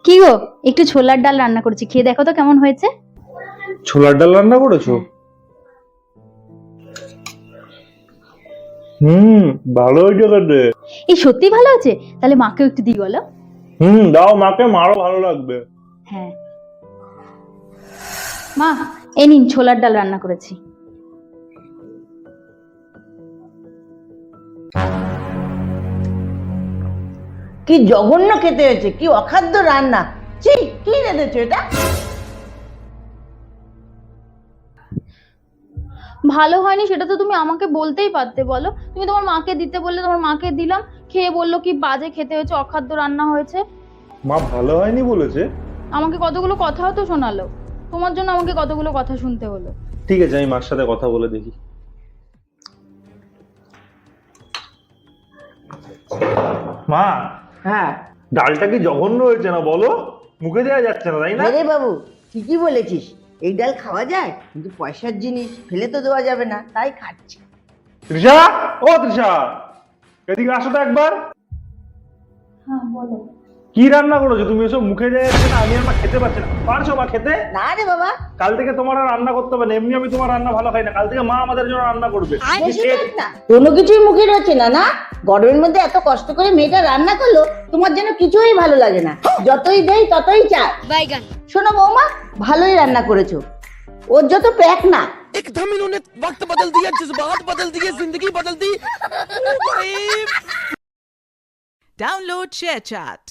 কি গো, একটু ছোলার ডাল রান্না করেছি, খেয়ে দেখো তো কেমন হয়েছে। ছোলার ডাল রান্না করেছো? ভালো হয়েছে খেতে। এই সত্যি ভালো আছে, তাহলে মাকেও একটু দিই বলো। দাও, মাকে, মারও ভালো লাগবে। হ্যাঁ মা, এই নিন ছোলার ডাল রান্না করেছি। কি জঘন্য খেতে হয়েছে, কি অখাদ্য রান্না। ছি, কি রেঁধেছো এটা? ভালো হয়নি সেটা তো তুমি আমাকে বলতেই পারতে, বলো। তুমি তোমার মাকে দিতে বললে, তোমার মাকে দিলাম, খেয়ে বললো কি বাজে খেতে হয়েছে, অখাদ্য রান্না হয়েছে। মা ভালো হয়নি বলেছে? আমাকে কতগুলো কথাও তো শোনালো, তোমার জন্য আমাকে কতগুলো কথা শুনতে হলো। ঠিক আছে, আমি মার সাথে কথা বলে দেখি। মা, হ্যাঁ ডালটা কি জঘন্য হয়েছে না বলো? মুখে দেওয়া যাচ্ছে না, তাই না? রে বাবু, ঠিকই বলেছিস। এই ডাল খাওয়া যায়, কিন্তু পয়সার জিনিস ফেলে তো দেওয়া যাবে না, তাই খাচ্ছি। তৃষা, ও তৃষা, এদিকে আসো তো একবার। হ্যাঁ বলো। কি রান্না করেছো তুমি? এসব মুখে দেওয়া যাচ্ছে না, আমি আর মা খেতে পারছি না। পারছো মা খেতে? না রে বাবা, কাল থেকে তোমার আর রান্না করতে হবে না, এমনি আমি তোমার রান্না ভালো খাই না, কাল থেকে মা আমাদের জন্য রান্না করবে। বেশি খাস না। কোনো কিছুই মুখে রয়েছে না। না, গরমের মধ্যে এত কষ্ট করে মেয়েটা রান্না করলো, তোমার যেন কিছুই ভালো লাগে না। যতই দেই ততই চাই। শোনো বৌমা, ভালোই রান্না করেছো। ওর যত প্যাক না। एकदम इन्होंने वक्त बदल दिया, जज्बात बदल दिए, जिंदगी बदल दी। Download share chat.